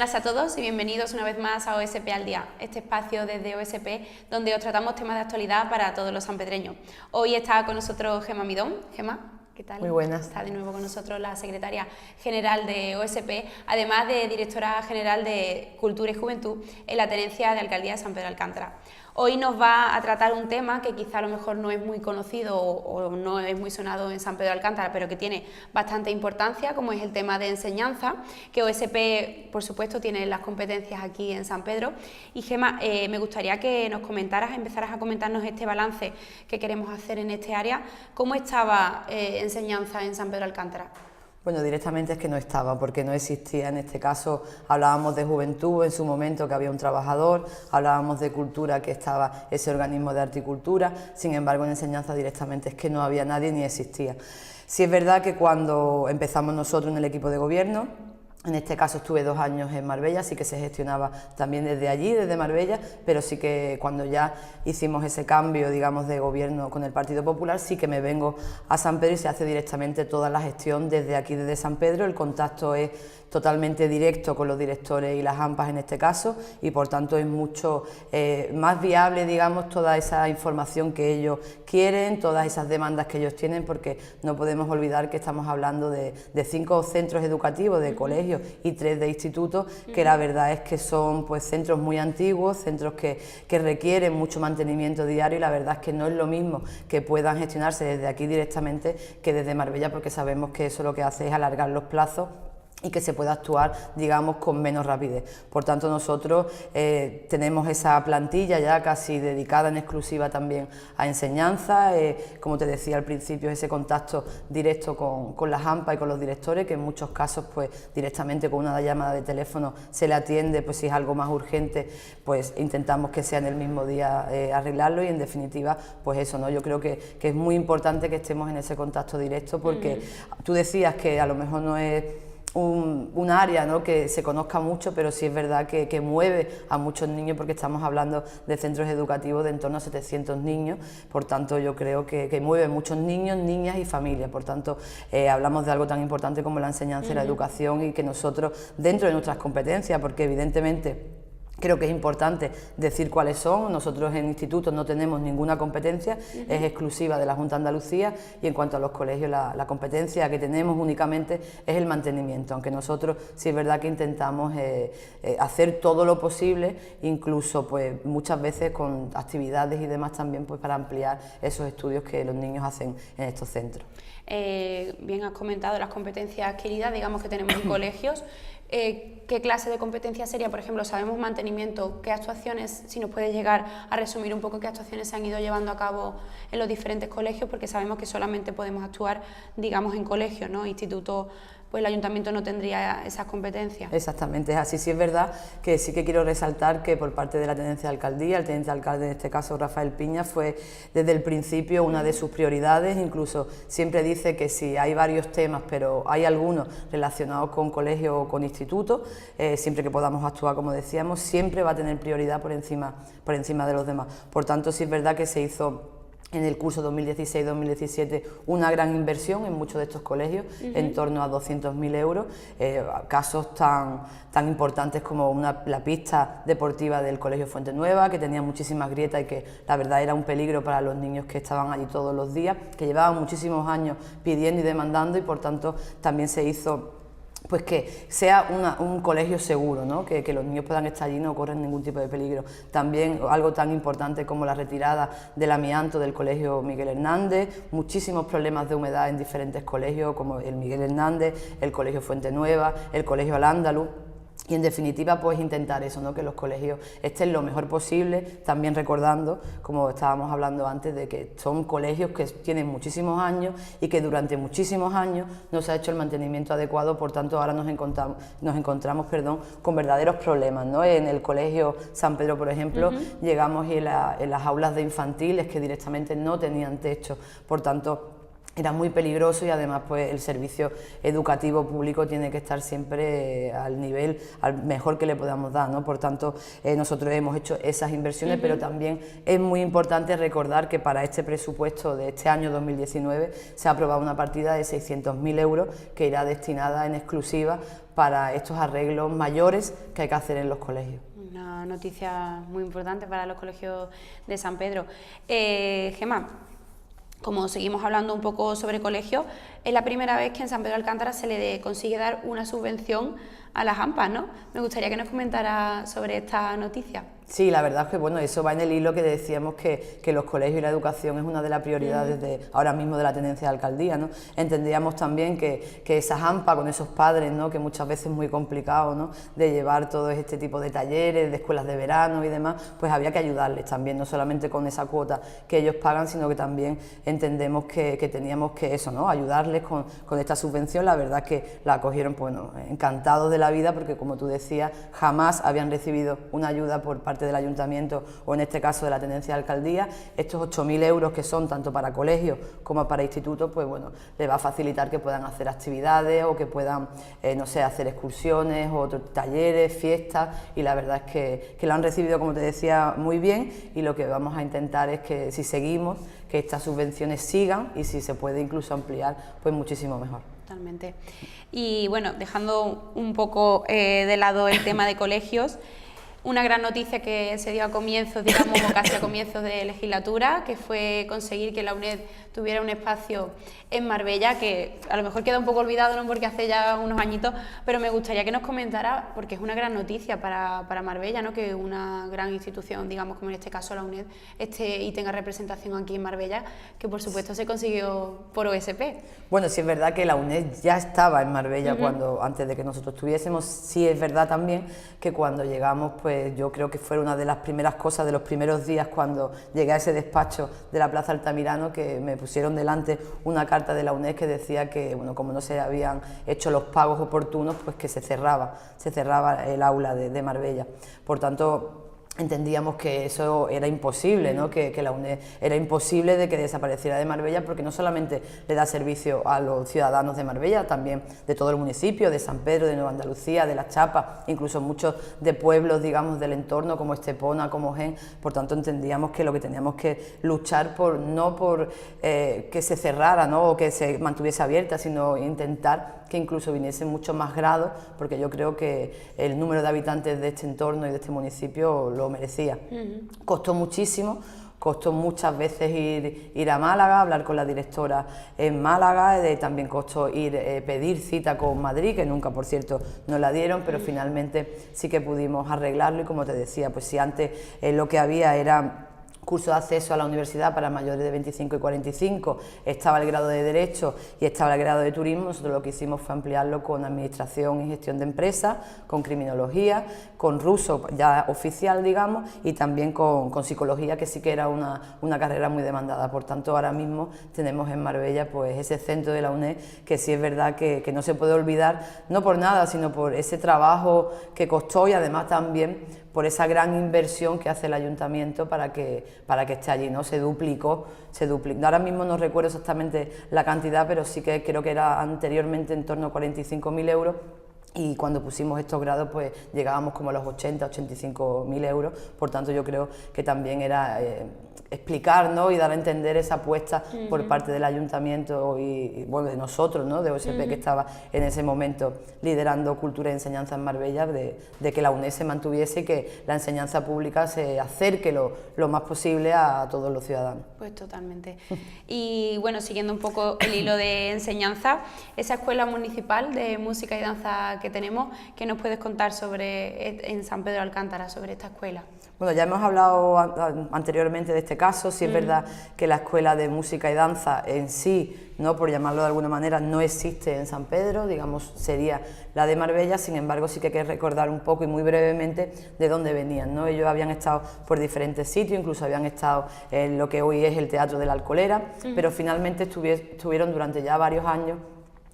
buenas a todos y bienvenidos una vez más a OSP al Día, este espacio desde OSP donde os tratamos temas de actualidad para todos los sanpedreños. Hoy está con nosotros Gemma Midón. Gemma, ¿qué tal? Muy buenas. Está de nuevo con nosotros la secretaria general de OSP, además de directora general de Cultura y Juventud en la tenencia de Alcaldía de San Pedro de Alcántara. Hoy nos va a tratar un tema que quizá a lo mejor no es muy conocido o no es muy sonado en San Pedro de Alcántara, pero que tiene bastante importancia, como es el tema de enseñanza, que OSP, por supuesto, tiene las competencias aquí en San Pedro. Y Gemma, me gustaría que nos empezaras a comentarnos este balance que queremos hacer en este área. ¿Cómo estaba enseñanza en San Pedro de Alcántara? Bueno, directamente es que no estaba, porque no existía. En este caso hablábamos de juventud en su momento, que había un trabajador, hablábamos de cultura, que estaba ese organismo de arte y cultura. Sin embargo, en enseñanza directamente es que no había nadie ni existía. Sí es verdad que cuando empezamos nosotros en el equipo de gobierno, en este caso estuve 2 años en Marbella, sí que se gestionaba también desde allí, desde Marbella, pero sí que cuando ya hicimos ese cambio, digamos, de gobierno con el Partido Popular, sí que me vengo a San Pedro y se hace directamente toda la gestión desde aquí, desde San Pedro. El contacto es totalmente directo con los directores y las AMPAs en este caso, y por tanto es mucho más viable, digamos, toda esa información que ellos quieren, todas esas demandas que ellos tienen, porque no podemos olvidar que estamos hablando de 5 centros educativos, de colegios y 3 de institutos, que la verdad es que son pues centros muy antiguos, centros que requieren mucho mantenimiento diario, y la verdad es que no es lo mismo que puedan gestionarse desde aquí directamente que desde Marbella, porque sabemos que eso lo que hace es alargar los plazos y que se pueda actuar, digamos, con menos rapidez. Por tanto, nosotros tenemos esa plantilla ya casi dedicada en exclusiva también a enseñanza, como te decía al principio, ese contacto directo con las AMPA y con los directores, que en muchos casos pues directamente con una llamada de teléfono se le atiende, pues si es algo más urgente, pues intentamos que sea en el mismo día arreglarlo, y en definitiva, pues eso, ¿no? Yo creo que es muy importante que estemos en ese contacto directo, porque tú decías que a lo mejor no es un área, ¿no?, que se conozca mucho, pero sí es verdad que mueve a muchos niños, porque estamos hablando de centros educativos de en torno a 700 niños, por tanto yo creo que mueve muchos niños, niñas y familias. Por tanto hablamos de algo tan importante como la enseñanza y la educación, y que nosotros, dentro de nuestras competencias, porque evidentemente creo que es importante decir cuáles son. Nosotros en institutos no tenemos ninguna competencia, es exclusiva de la Junta de Andalucía, y en cuanto a los colegios la competencia que tenemos únicamente es el mantenimiento, aunque nosotros sí es verdad que intentamos hacer todo lo posible, incluso pues muchas veces con actividades y demás también, pues para ampliar esos estudios que los niños hacen en estos centros. Bien, has comentado las competencias adquiridas, digamos, que tenemos en colegios. ¿Qué clase de competencia sería? Por ejemplo, sabemos mantenimiento, ¿qué actuaciones, si nos puedes llegar a resumir un poco qué actuaciones se han ido llevando a cabo en los diferentes colegios? Porque sabemos que solamente podemos actuar, digamos, en colegios, ¿no? Institutos, pues el ayuntamiento no tendría esas competencias. Exactamente, es así. Sí es verdad que sí que quiero resaltar que por parte de la tenencia de alcaldía, el teniente alcalde en este caso, Rafael Piña, fue desde el principio una de sus prioridades. Incluso siempre dice que si hay varios temas, pero hay algunos relacionados con colegios o con institutos, siempre que podamos actuar, como decíamos, siempre va a tener prioridad por encima de los demás. Por tanto, sí es verdad que se hizo en el curso 2016-2017 una gran inversión en muchos de estos colegios, en torno a 200.000 euros, casos tan importantes como la pista deportiva del Colegio Fuente Nueva, que tenía muchísimas grietas y que la verdad era un peligro para los niños que estaban allí todos los días, que llevaban muchísimos años pidiendo y demandando, y por tanto también se hizo pues que sea un colegio seguro, ¿no? Que los niños puedan estar allí y no corren ningún tipo de peligro. También algo tan importante como la retirada del amianto del colegio Miguel Hernández, muchísimos problemas de humedad en diferentes colegios como el Miguel Hernández, el colegio Fuente Nueva, el colegio Al-Ándalus. Y en definitiva, pues intentar eso, ¿no?, que los colegios estén lo mejor posible, también recordando, como estábamos hablando antes, de que son colegios que tienen muchísimos años y que durante muchísimos años no se ha hecho el mantenimiento adecuado. Por tanto, ahora nos encontramos con verdaderos problemas, ¿no? En el colegio San Pedro, por ejemplo, llegamos y en las aulas de infantiles que directamente no tenían techo, por tanto era muy peligroso y además pues el servicio educativo público tiene que estar siempre al nivel, al mejor que le podamos dar, ¿no? Por tanto, nosotros hemos hecho esas inversiones, pero también es muy importante recordar que para este presupuesto de este año 2019 se ha aprobado una partida de 600.000 euros que irá destinada en exclusiva para estos arreglos mayores que hay que hacer en los colegios. Una noticia muy importante para los colegios de San Pedro. Gemma, como seguimos hablando un poco sobre colegios, es la primera vez que en San Pedro de Alcántara se le consigue dar una subvención a las AMPA, ¿no? Me gustaría que nos comentara sobre esta noticia. Sí, la verdad es que bueno, eso va en el hilo que decíamos que los colegios y la educación es una de las prioridades de ahora mismo de la tenencia de alcaldía, ¿no? Entendíamos también que esas AMPA con esos padres, ¿no? Que muchas veces es muy complicado, ¿no? De llevar todo este tipo de talleres, de escuelas de verano y demás, pues había que ayudarles también, no solamente con esa cuota que ellos pagan, sino que también entendemos que teníamos que eso, ¿no? Ayudarles con esta subvención. La verdad es que la acogieron, pues, bueno, encantados de la vida, porque como tú decías, jamás habían recibido una ayuda por parte del ayuntamiento o en este caso de la tenencia de alcaldía. Estos 8.000 euros que son tanto para colegios como para institutos, pues bueno, les va a facilitar que puedan hacer actividades o que puedan, no sé, hacer excursiones o otros talleres, fiestas, y la verdad es que lo han recibido, como te decía, muy bien, y lo que vamos a intentar es que si seguimos, que estas subvenciones sigan y si se puede incluso ampliar, pues muchísimo mejor. Totalmente. Y bueno, dejando un poco de lado el tema de colegios, una gran noticia que se dio a comienzos, digamos, o casi a comienzos de legislatura, que fue conseguir que la UNED tuviera un espacio en Marbella, que a lo mejor queda un poco olvidado, ¿no? Porque hace ya unos añitos, pero me gustaría que nos comentara, porque es una gran noticia para Marbella, ¿no? Que una gran institución, digamos, como en este caso la UNED, esté y tenga representación aquí en Marbella, que por supuesto se consiguió por OSP. Bueno, sí es verdad que la UNED ya estaba en Marbella antes de que nosotros estuviésemos. Sí es verdad también que cuando llegamos, pues yo creo que fue una de las primeras cosas, de los primeros días cuando llegué a ese despacho de la Plaza Altamirano, que me pusieron delante una carta de la UNED que decía que, bueno, como no se habían hecho los pagos oportunos, pues que se cerraba el aula de Marbella. Por tanto, entendíamos que eso era imposible, ¿no? Que la UNED era imposible de que desapareciera de Marbella, porque no solamente le da servicio a los ciudadanos de Marbella, también de todo el municipio, de San Pedro, de Nueva Andalucía, de La Chapa, incluso muchos de pueblos, digamos, del entorno, como Estepona, como Jaén. Por tanto, entendíamos que lo que teníamos que luchar no por que se cerrara, ¿no? O que se mantuviese abierta, sino intentar que incluso viniesen muchos más grados, porque yo creo que el número de habitantes de este entorno y de este municipio lo merecía. Costó muchísimo, costó muchas veces ir a Málaga, hablar con la directora en Málaga, también costó pedir cita con Madrid, que nunca, por cierto, nos la dieron, pero finalmente sí que pudimos arreglarlo. Y como te decía, pues si antes lo que había era curso de acceso a la universidad para mayores de 25 y 45, estaba el grado de Derecho y estaba el grado de Turismo. Nosotros lo que hicimos fue ampliarlo con Administración y Gestión de Empresas, con Criminología, con Ruso ya oficial, digamos, y también con Psicología, que sí que era una carrera muy demandada. Por tanto, ahora mismo tenemos en Marbella pues ese centro de la UNED, que sí es verdad que no se puede olvidar, no por nada, sino por ese trabajo que costó y además también por esa gran inversión que hace el ayuntamiento para que esté allí, ¿no? Se duplicó. Ahora mismo no recuerdo exactamente la cantidad, pero sí que creo que era anteriormente en torno a 45.000 euros. Y cuando pusimos estos grados, pues llegábamos como a los 85.000 euros. Por tanto, yo creo que también era explicar, ¿no? Y dar a entender esa apuesta por parte del ayuntamiento y bueno, de nosotros, ¿no? De OSP, que estaba en ese momento liderando cultura y enseñanza en Marbella, de que la UNED se mantuviese y que la enseñanza pública se acerque lo más posible a todos los ciudadanos. Pues totalmente. Y bueno, siguiendo un poco el hilo de enseñanza, esa escuela municipal de música y danza que tenemos, ¿qué nos puedes contar en San Pedro de Alcántara sobre esta escuela? Bueno, ya hemos hablado anteriormente de este caso. Sí es verdad que la escuela de música y danza en sí, ¿no? Por llamarlo de alguna manera, no existe en San Pedro, digamos, sería la de Marbella. Sin embargo, sí que hay que recordar un poco y muy brevemente de dónde venían, ¿no? Ellos habían estado por diferentes sitios, incluso habían estado en lo que hoy es el Teatro de la Alcolera, pero finalmente estuvieron durante ya varios años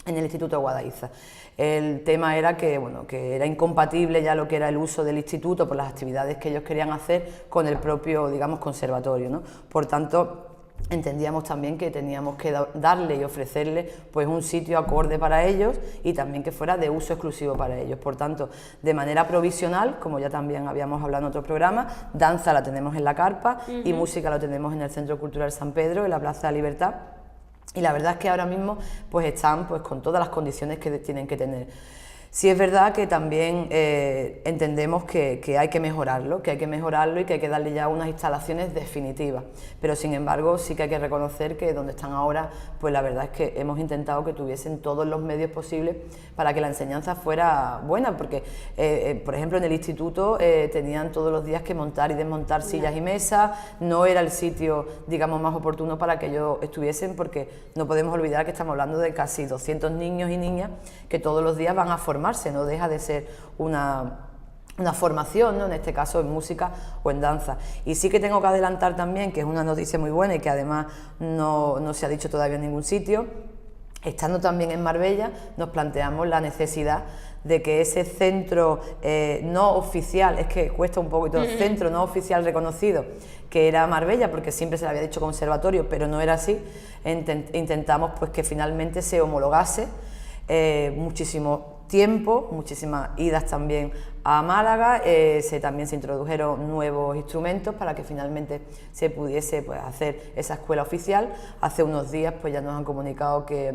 en el Instituto de Guadaiza. El tema era que, bueno, que era incompatible ya lo que era el uso del instituto por las actividades que ellos querían hacer con el propio, digamos, conservatorio, ¿no? Por tanto, entendíamos también que teníamos que darle y ofrecerle pues un sitio acorde para ellos y también que fuera de uso exclusivo para ellos. Por tanto, de manera provisional, como ya también habíamos hablado en otro programa, danza la tenemos en la carpa y música lo tenemos en el Centro Cultural San Pedro, en la Plaza de la Libertad. Y la verdad es que ahora mismo pues están pues con todas las condiciones que tienen que tener. Sí es verdad que también entendemos que hay que mejorarlo, y que hay que darle ya unas instalaciones definitivas, pero sin embargo sí que hay que reconocer que donde están ahora, pues la verdad es que hemos intentado que tuviesen todos los medios posibles para que la enseñanza fuera buena, porque por ejemplo en el instituto tenían todos los días que montar y desmontar sillas y mesas, no era el sitio digamos más oportuno para que ellos estuviesen, porque no podemos olvidar que estamos hablando de casi 200 niños y niñas que todos los días van a formarse, no deja de ser una formación, ¿no? En este caso en música o en danza. Y sí que tengo que adelantar también, que es una noticia muy buena y que además no se ha dicho todavía en ningún sitio, estando también en Marbella, nos planteamos la necesidad de que ese centro no oficial, es que cuesta un poquito, centro no oficial reconocido, que era Marbella, porque siempre se le había dicho conservatorio, pero no era así, intentamos pues que finalmente se homologase. Muchísimo tiempo, muchísimas idas también a Málaga, también se introdujeron nuevos instrumentos para que finalmente se pudiese pues, hacer esa escuela oficial. Hace unos días pues ya nos han comunicado que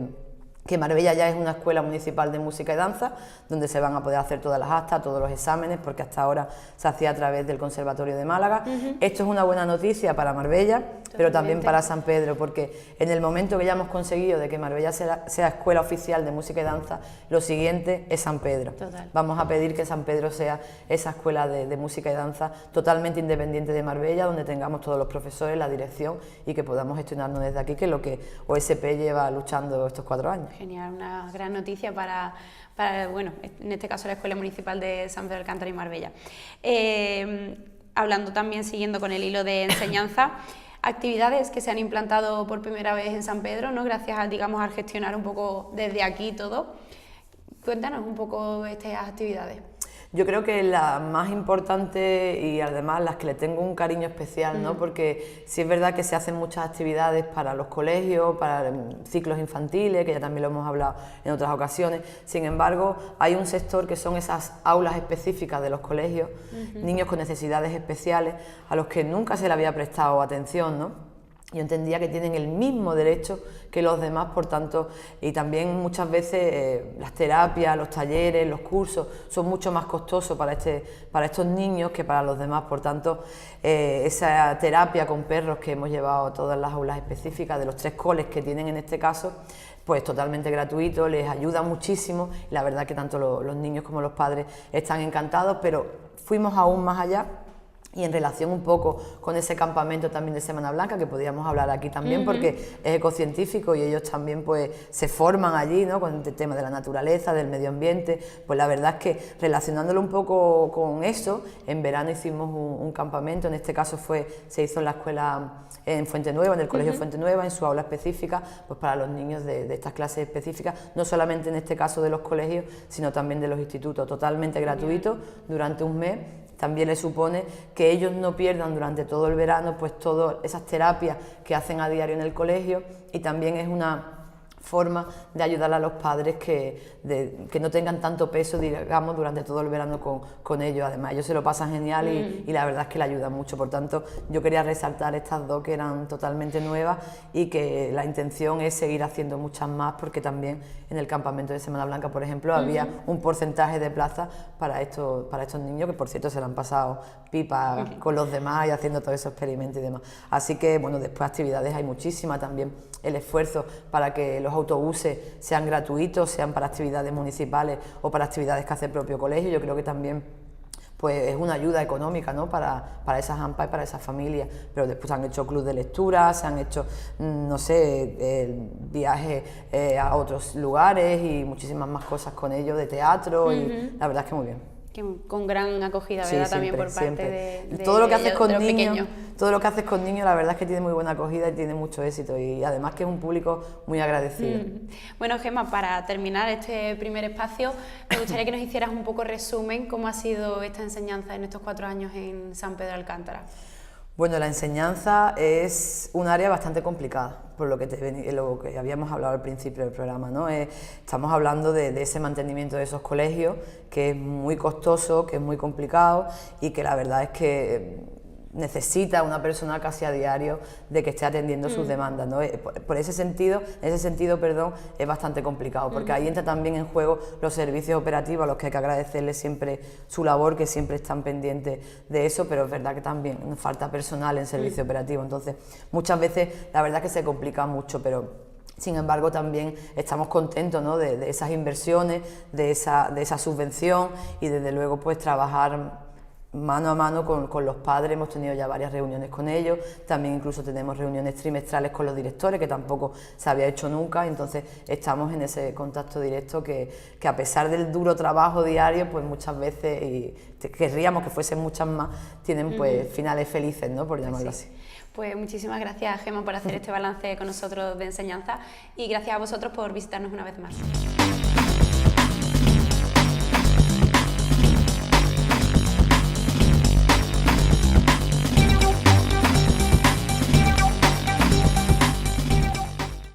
Marbella ya es una escuela municipal de música y danza, donde se van a poder hacer todas las actas, todos los exámenes, porque hasta ahora se hacía a través del Conservatorio de Málaga. Esto es una buena noticia para Marbella, pero también para San Pedro, porque en el momento que ya hemos conseguido de que Marbella sea escuela oficial de música y danza, lo siguiente es San Pedro. Total. Vamos a pedir que San Pedro sea esa escuela de música y danza totalmente independiente de Marbella, donde tengamos todos los profesores, la dirección y que podamos gestionarnos desde aquí, que es lo que OSP lleva luchando estos 4 años. Genial, una gran noticia para, bueno, en este caso la Escuela Municipal de San Pedro de Alcántara y Marbella. Hablando también, siguiendo con el hilo de enseñanza, actividades que se han implantado por primera vez en San Pedro, ¿no? Gracias a, digamos, al gestionar un poco desde aquí todo. Cuéntanos un poco estas actividades. Yo creo que la más importante y además las que le tengo un cariño especial, ¿no? Porque sí es verdad que se hacen muchas actividades para los colegios, para ciclos infantiles, que ya también lo hemos hablado en otras ocasiones. Sin embargo, hay un sector que son esas aulas específicas de los colegios, niños con necesidades especiales, a los que nunca se le había prestado atención, ¿no? Yo entendía que tienen el mismo derecho que los demás, por tanto, y también muchas veces las terapias, los talleres, los cursos son mucho más costosos para estos niños que para los demás, por tanto, esa terapia con perros que hemos llevado a todas las aulas específicas de los 3 coles que tienen en este caso, pues totalmente gratuito, les ayuda muchísimo y la verdad que tanto los niños como los padres están encantados, pero fuimos aún más allá. Y en relación un poco con ese campamento también de Semana Blanca, que podíamos hablar aquí también, porque es ecocientífico y ellos también pues se forman allí, ¿no? Con el tema de la naturaleza, del medio ambiente, pues la verdad es que relacionándolo un poco con eso, en verano hicimos un campamento, en este caso se hizo en la escuela en Fuente Nueva, en el Colegio Fuente Nueva, en su aula específica, pues para los niños de estas clases específicas, no solamente en este caso de los colegios, sino también de los institutos, totalmente gratuito durante un mes. También les supone que ellos no pierdan durante todo el verano pues todas esas terapias que hacen a diario en el colegio, y también es una forma de ayudar a los padres que no tengan tanto peso, digamos, durante todo el verano con ellos. Además, ellos se lo pasan genial y la verdad es que le ayudan mucho. Por tanto, yo quería resaltar estas 2 que eran totalmente nuevas y que la intención es seguir haciendo muchas más, porque también en el campamento de Semana Blanca, por ejemplo, había un porcentaje de plazas para estos niños, que por cierto se lo han pasado pipa con los demás y haciendo todos esos experimentos y demás. Así que, bueno, después actividades hay muchísimas también. El esfuerzo para que los autobuses sean gratuitos, sean para actividades municipales o para actividades que hace el propio colegio, yo creo que también pues es una ayuda económica, ¿no? para esas AMPA y para esas familias. Pero después se han hecho clubes de lectura, se han hecho, no sé, viajes a otros lugares y muchísimas más cosas con ellos, de teatro, y la verdad es que muy bien. Con gran acogida, ¿verdad? Sí, también siempre, por parte siempre. de todo lo que haces con los niños, pequeños. todo lo que haces con niños, la verdad es que tiene muy buena acogida y tiene mucho éxito, y además que es un público muy agradecido. Bueno, Gemma, para terminar este primer espacio, me gustaría que nos hicieras un poco resumen cómo ha sido esta enseñanza en estos 4 años en San Pedro de Alcántara. Bueno, la enseñanza es un área bastante complicada, por lo que habíamos hablado al principio del programa, ¿no? Estamos hablando de ese mantenimiento de esos colegios, que es muy costoso, que es muy complicado y que la verdad es que necesita una persona casi a diario de que esté atendiendo sus demandas, ¿no? En ese sentido, es bastante complicado, porque ahí entra también en juego los servicios operativos, a los que hay que agradecerles siempre su labor, que siempre están pendientes de eso, pero es verdad que también nos falta personal en servicio operativo, entonces muchas veces la verdad es que se complica mucho, pero sin embargo también estamos contentos, ¿no?, de esas inversiones, de esa subvención y desde luego pues trabajar mano a mano con los padres. Hemos tenido ya varias reuniones con ellos, también incluso tenemos reuniones trimestrales con los directores, que tampoco se había hecho nunca, entonces estamos en ese contacto directo que a pesar del duro trabajo diario, pues muchas veces, y querríamos que fuesen muchas más, tienen pues finales felices, ¿no?, por llamarlo así. Pues muchísimas gracias, Gemma, por hacer este balance con nosotros de enseñanza y gracias a vosotros por visitarnos una vez más.